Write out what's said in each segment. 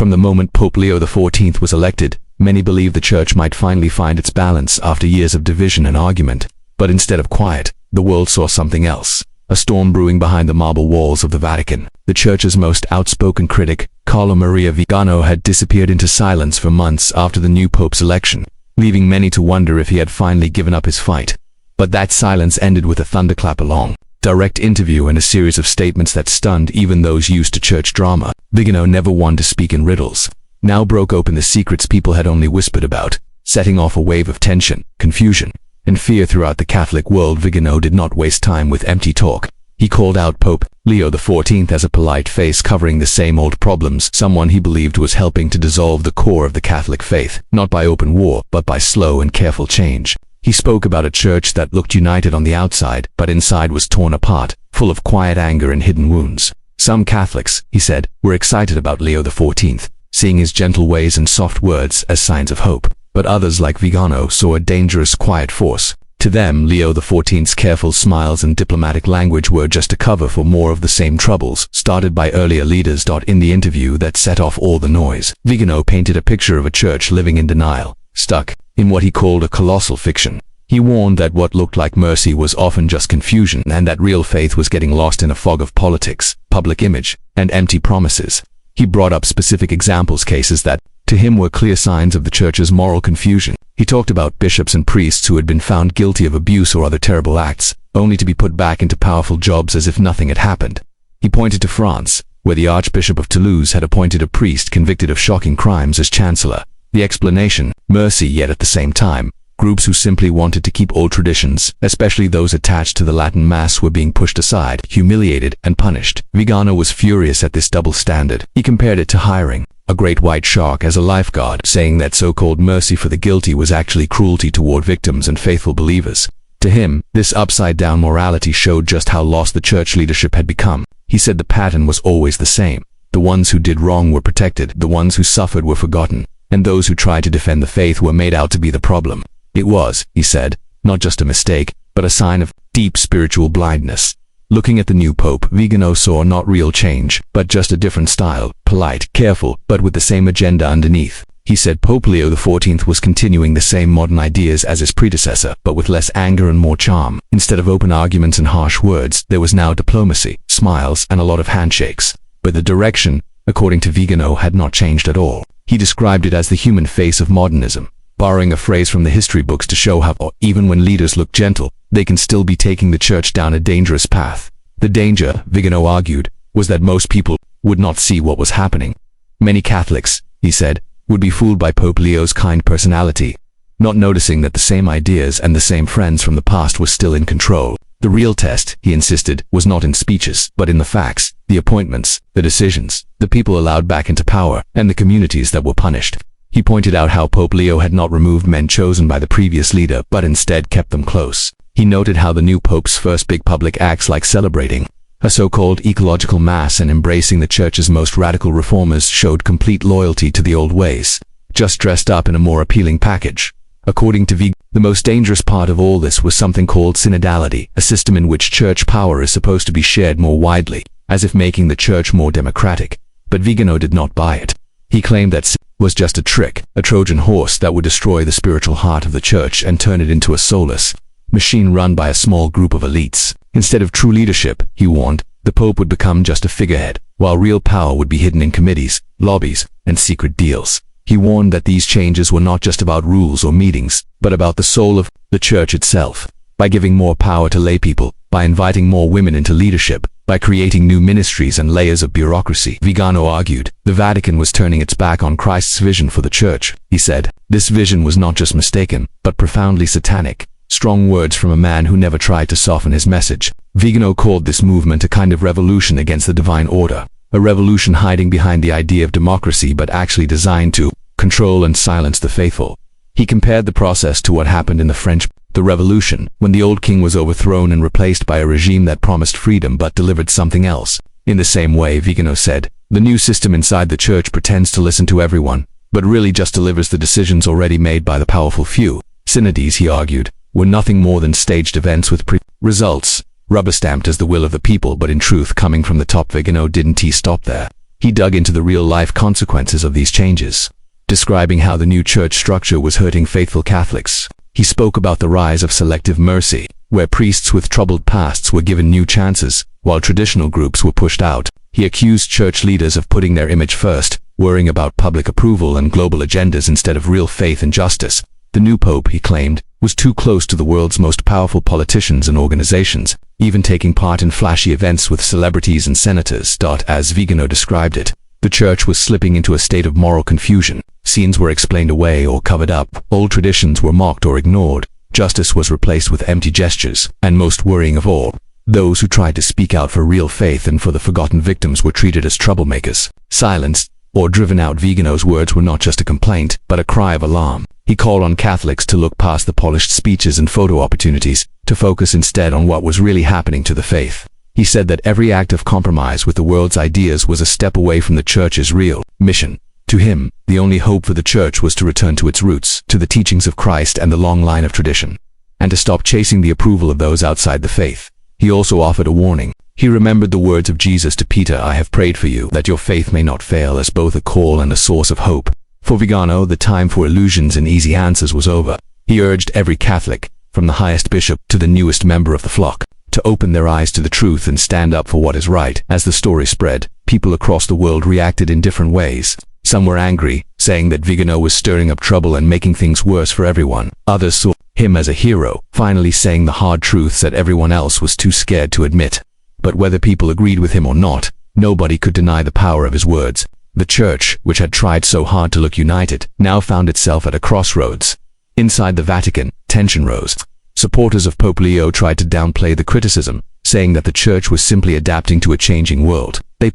From the moment Pope Leo XIV was elected, many believed the Church might finally find its balance after years of division and argument. But instead of quiet, the world saw something else. A storm brewing behind the marble walls of the Vatican. The Church's most outspoken critic, Carlo Maria Viganò, had disappeared into silence for months after the new Pope's election, leaving many to wonder if he had finally given up his fight. But that silence ended with a thunderclap, a long, direct interview and a series of statements that stunned even those used to church drama. Viganò, never one to speak in riddles, now broke open the secrets people had only whispered about, setting off a wave of tension, confusion, and fear throughout the Catholic world. Viganò did not waste time with empty talk. He called out Pope Leo XIV as a polite face covering the same old problems, someone he believed was helping to dissolve the core of the Catholic faith, not by open war, but by slow and careful change. He spoke about a church that looked united on the outside, but inside was torn apart, full of quiet anger and hidden wounds. Some Catholics, he said, were excited about Leo XIV, seeing his gentle ways and soft words as signs of hope. But others, like Viganò, saw a dangerous, quiet force. To them, Leo XIV's careful smiles and diplomatic language were just a cover for more of the same troubles started by earlier leaders. In the interview that set off all the noise, Viganò painted a picture of a church living in denial, stuck in what he called a colossal fiction. He warned that what looked like mercy was often just confusion, and that real faith was getting lost in a fog of politics, public image, and empty promises. He brought up specific examples, cases that, to him, were clear signs of the Church's moral confusion. He talked about bishops and priests who had been found guilty of abuse or other terrible acts, only to be put back into powerful jobs as if nothing had happened. He pointed to France, where the Archbishop of Toulouse had appointed a priest convicted of shocking crimes as chancellor. The explanation, mercy, yet at the same time, groups who simply wanted to keep old traditions, especially those attached to the Latin Mass, were being pushed aside, humiliated, and punished. Viganò was furious at this double standard. He compared it to hiring a great white shark as a lifeguard, saying that so-called mercy for the guilty was actually cruelty toward victims and faithful believers. To him, this upside-down morality showed just how lost the church leadership had become. He said the pattern was always the same. The ones who did wrong were protected, the ones who suffered were forgotten, and those who tried to defend the faith were made out to be the problem. It was, he said, not just a mistake, but a sign of deep spiritual blindness. Looking at the new Pope, Viganò saw not real change, but just a different style, polite, careful, but with the same agenda underneath. He said Pope Leo XIV was continuing the same modern ideas as his predecessor, but with less anger and more charm. Instead of open arguments and harsh words, there was now diplomacy, smiles, and a lot of handshakes. But the direction, according to Viganò, had not changed at all. He described it as the human face of modernism, borrowing a phrase from the history books to show how, even when leaders look gentle, they can still be taking the church down a dangerous path. The danger, Viganò argued, was that most people would not see what was happening. Many Catholics, he said, would be fooled by Pope Leo's kind personality, not noticing that the same ideas and the same friends from the past were still in control. The real test, he insisted, was not in speeches, but in the facts, the appointments, the decisions, the people allowed back into power, and the communities that were punished. He pointed out how Pope Leo had not removed men chosen by the previous leader, but instead kept them close. He noted how the new Pope's first big public acts, like celebrating a so-called ecological mass and embracing the Church's most radical reformers, showed complete loyalty to the old ways, just dressed up in a more appealing package. According to Viganò, the most dangerous part of all this was something called cinidality, a system in which church power is supposed to be shared more widely, as if making the church more democratic. But Viganò did not buy it. He claimed that sin was just a trick, a Trojan horse that would destroy the spiritual heart of the church and turn it into a soulless machine run by a small group of elites. Instead of true leadership, he warned, the Pope would become just a figurehead, while real power would be hidden in committees, lobbies, and secret deals. He warned that these changes were not just about rules or meetings, but about the soul of the church itself. By giving more power to lay people, by inviting more women into leadership, by creating new ministries and layers of bureaucracy, Viganò argued, the Vatican was turning its back on Christ's vision for the church. He said, this vision was not just mistaken, but profoundly satanic. Strong words from a man who never tried to soften his message. Viganò called this movement a kind of revolution against the divine order, a revolution hiding behind the idea of democracy but actually designed to control and silence the faithful. He compared the process to what happened in the Revolution, when the old king was overthrown and replaced by a regime that promised freedom but delivered something else. In the same way, Viganò said, the new system inside the church pretends to listen to everyone, but really just delivers the decisions already made by the powerful few. Synodies, he argued, were nothing more than staged events with results, rubber-stamped as the will of the people, but in truth coming from the top. Viganò didn't stop there. He dug into the real-life consequences of these changes, describing how the new church structure was hurting faithful Catholics. He spoke about the rise of selective mercy, where priests with troubled pasts were given new chances, while traditional groups were pushed out. He accused church leaders of putting their image first, worrying about public approval and global agendas instead of real faith and justice. The new pope, he claimed, was too close to the world's most powerful politicians and organizations, even taking part in flashy events with celebrities and senators. As Viganò described it, the church was slipping into a state of moral confusion. Scenes were explained away or covered up, old traditions were mocked or ignored, justice was replaced with empty gestures, and most worrying of all, those who tried to speak out for real faith and for the forgotten victims were treated as troublemakers. Silenced or driven out. Viganò's words were not just a complaint, but a cry of alarm. He called on Catholics to look past the polished speeches and photo opportunities, to focus instead on what was really happening to the faith. He said that every act of compromise with the world's ideas was a step away from the church's real mission. To him, the only hope for the church was to return to its roots, to the teachings of Christ and the long line of tradition, and to stop chasing the approval of those outside the faith. He also offered a warning. He remembered the words of Jesus to Peter, "I have prayed for you, that your faith may not fail," as both a call and a source of hope. For Viganò, the time for illusions and easy answers was over. He urged every Catholic, from the highest bishop to the newest member of the flock, to open their eyes to the truth and stand up for what is right. As the story spread, people across the world reacted in different ways. Some were angry, saying that Viganò was stirring up trouble and making things worse for everyone. Others saw him as a hero, finally saying the hard truths that everyone else was too scared to admit. But whether people agreed with him or not, nobody could deny the power of his words. The church, which had tried so hard to look united, now found itself at a crossroads. Inside the Vatican, tension rose. Supporters of Pope Leo tried to downplay the criticism, saying that the church was simply adapting to a changing world. They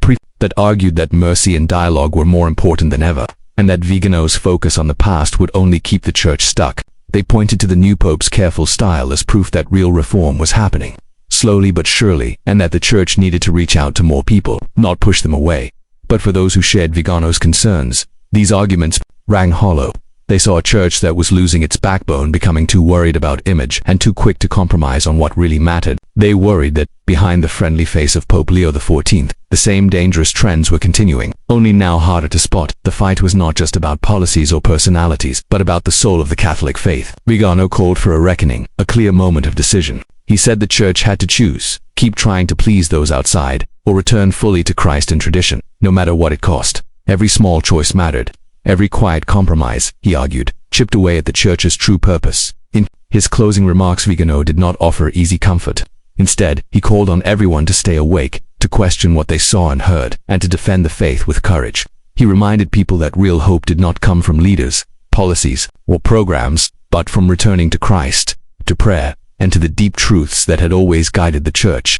argued that mercy and dialogue were more important than ever, and that Viganò's focus on the past would only keep the church stuck. They pointed to the new pope's careful style as proof that real reform was happening, slowly but surely, and that the church needed to reach out to more people, not push them away. But for those who shared Viganò's concerns, these arguments rang hollow. They saw a church that was losing its backbone, becoming too worried about image and too quick to compromise on what really mattered. They worried that, behind the friendly face of Pope Leo XIV, the same dangerous trends were continuing, only now harder to spot. The fight was not just about policies or personalities, but about the soul of the Catholic faith. Viganò called for a reckoning, a clear moment of decision. He said the church had to choose, keep trying to please those outside, or return fully to Christ and tradition, no matter what it cost. Every small choice mattered. Every quiet compromise, he argued, chipped away at the church's true purpose. In his closing remarks, Viganò did not offer easy comfort. Instead, he called on everyone to stay awake, to question what they saw and heard, and to defend the faith with courage. He reminded people that real hope did not come from leaders, policies, or programs, but from returning to Christ, to prayer, and to the deep truths that had always guided the church.